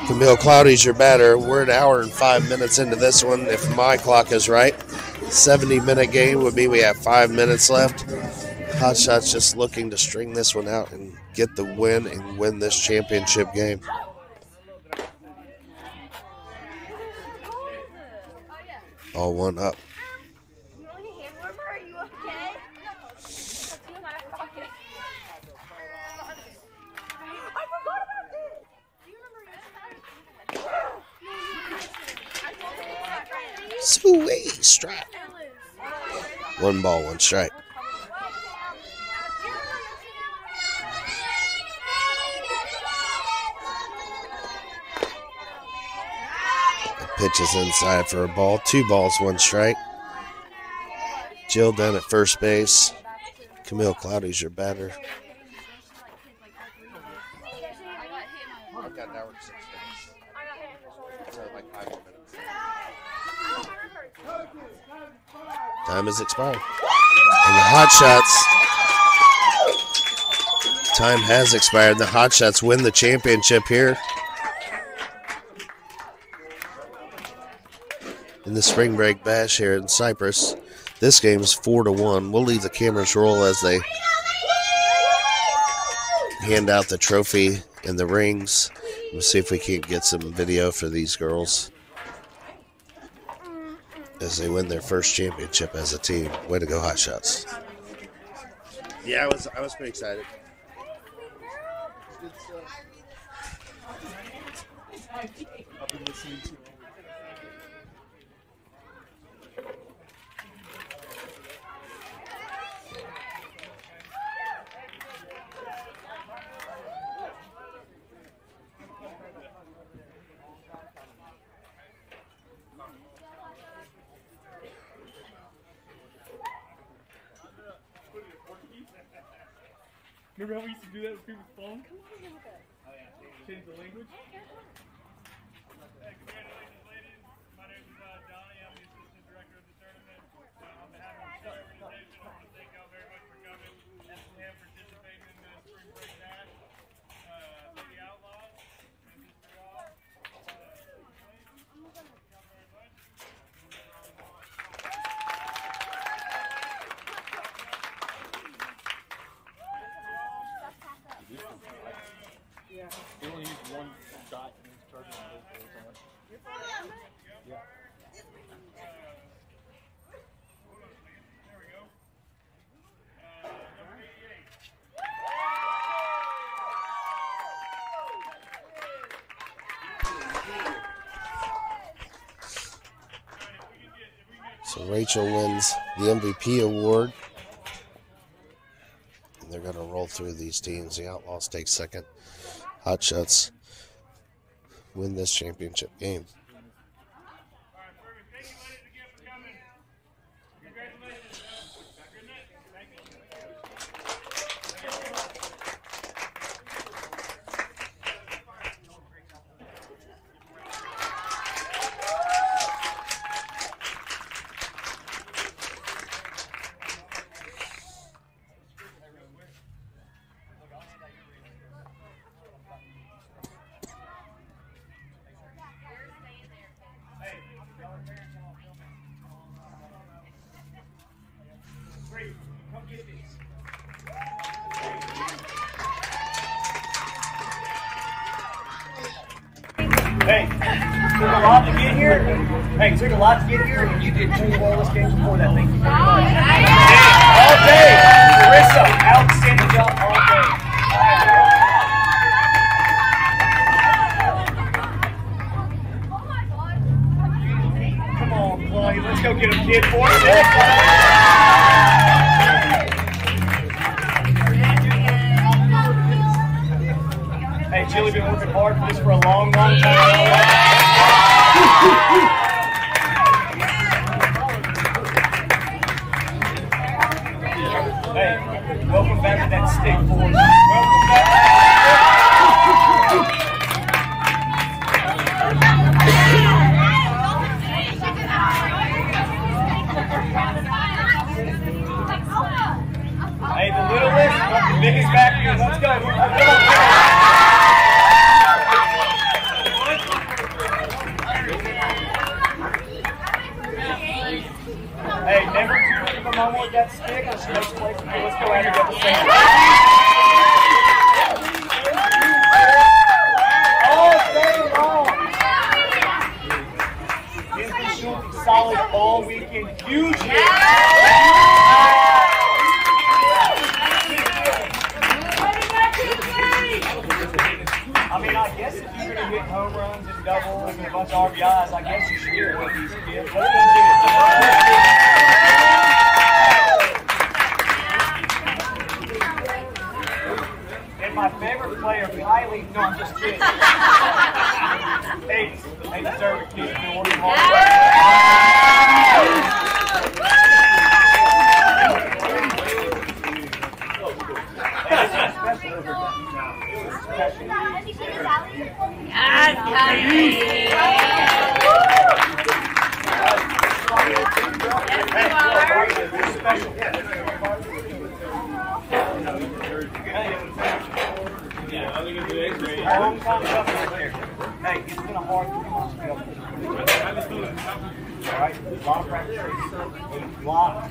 Camille Cloudy's your batter. We're an hour and 5 minutes into this one. If my clock is right, 70-minute game would mean we have 5 minutes left. Hotshots just looking to string this one out and get the win and win this championship game. All one up. Sweet strike. 1 ball, 1 strike. The pitch is inside for a ball. 2 balls, 1 strike. Jill down at first base. Camille Cloudy's your batter. I've got an hour and 6 minutes. So like 5 more minutes. Time has expired. And the Hotshots, time has expired. The Hotshots win the championship here in the spring break bash here in Cypress. This game is 4-1. We'll leave the cameras roll as they hand out the trophy and the rings. We'll see if we can't get some video for these girls as they win their first championship as a team. Way to go, Hotshots. Yeah, I was pretty excited. I've been listening to Remember how we used to do that with people's phones? Change the language? Hey, congratulations, ladies. My name is Donnie. I'm the assistant director of the tournament. On behalf of the organization, I want to thank y'all very much for coming and participating in the spring break dash. Lady Outlaws, and Mr. All. Thank you very much. Yeah. They only use 1 dot in each charger on both boards. Yeah. There we go. Number 88. So Rachel wins the MVP award. And they're going to roll through these teams. The Outlaws take second. Hotshots win this championship game. Thank you, ladies, again for coming. Congratulations. Good night. Thank you. Hey, took a lot to get here. Hey, took a lot to get here, and you did 2 flawless games before that. Thank you very much. All day, Marissa, outstanding job all day. Come on, Chloe, let's go get him, kid. 4-6. Hey, Chili been working hard for this for a long, long time. Hey, welcome back to that stick, boys. Welcome back. Hey, the littlest, got the biggest back here. Let's go. Hey, never too big of a moment with that stick. Let's go at it at the same time. All day long. He's been shooting solid all weekend. Huge hit. I mean, I guess if you're going to hit home runs and doubles and a bunch of RBIs, I guess you should get one of these kids. Let's go get it. And my favorite player, Kylie, no, I'm just kidding. They deserve a kid. They're working hard. Hey, it's been a hard 3 months to go. Alright, a lot of practice. A lot of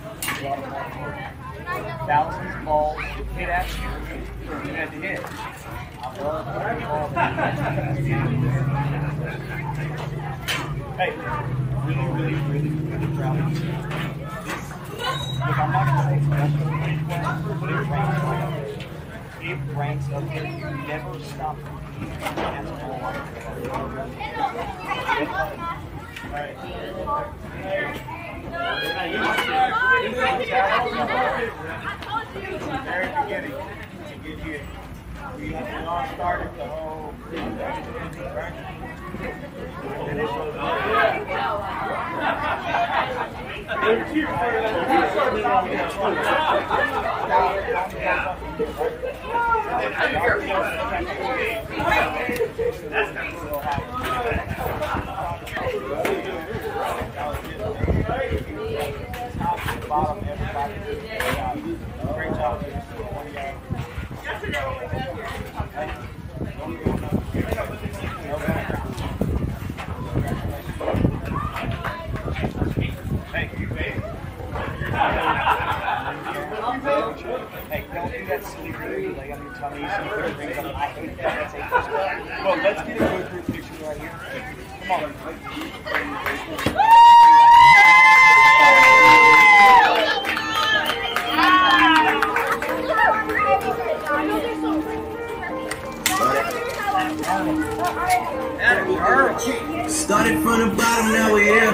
hard work. Thousands of balls hit at you. You had to hit. I love Hey, really proud of you. Look, I'm not going to say special, but it ranks up there. You never stop competing. That's all. Very beginning. It's a good year. We all started the whole thing. Great job. Hey, don't do that silly group leg on your tummy. I hate that. That's a well, let's get a good group picture right here. Come on. Started from the bottom, now we're here.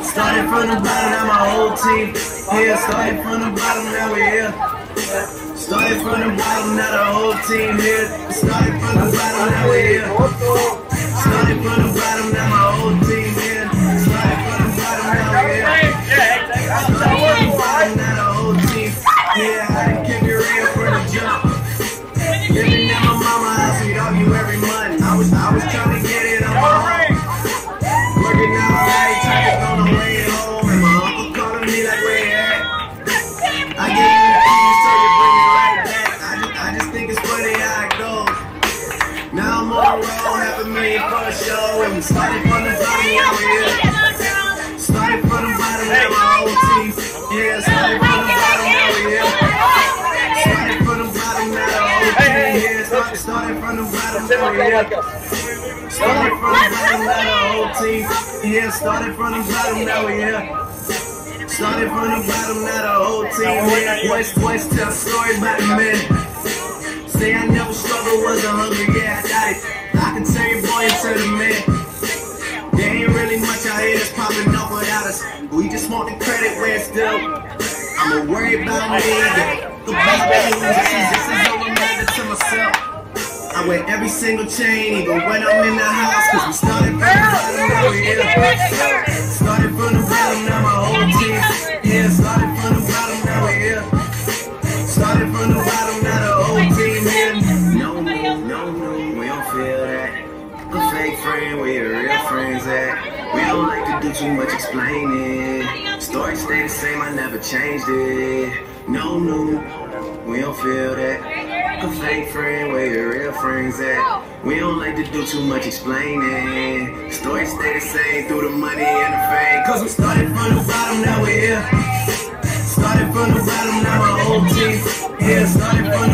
Started from the bottom, now my whole team here. Started from the bottom, now we're here. Started from the bottom, now the whole team here. Started from the bottom, now we're here. Started from the bottom, now my whole team here. Started from the bottom, now we're here. Started from the bottom, now the whole team here. I done kept it real from the jump. Living at my mama's house, we'd argue every month. I was trying to get it on my own. Working out all night, traffic on the way home, and my uncle calling me like, where you at? I gave you the keys, so you bring it right back. I just think it's funny how it goes. Now I'm on the road, $500,000 for a show, and we started from the we here. Started from the bottom, now the whole team. Yeah, started from the bottom, now we here. Started from the bottom, now the whole team here. Boys tell stories about the men. Say I never struggled, wasn't hungry, yeah, I got it. I can turn your boy into the man. There ain't really much out here that's popping up without us. We just want the credit where it's due. I'ma worry about me. The this is a reminder to myself. I wear every single chain, even when I'm in the house. Cause we started from the bottom, now we here. Started from the bottom, now my whole team. Yeah, started from the bottom, now we here. Started from the bottom, now the whole team here. No, we don't feel that. A fake friend, where the real friends at. We don't like to do too much explaining. Story stay the same, I never changed it. No, we don't feel that. A fake friend, where your real friends at. We don't like to do too much explaining. Story stay the same through the money and the fame. Cause we started from the bottom, now we're here. Started from the bottom, now my whole team. Yeah, started from the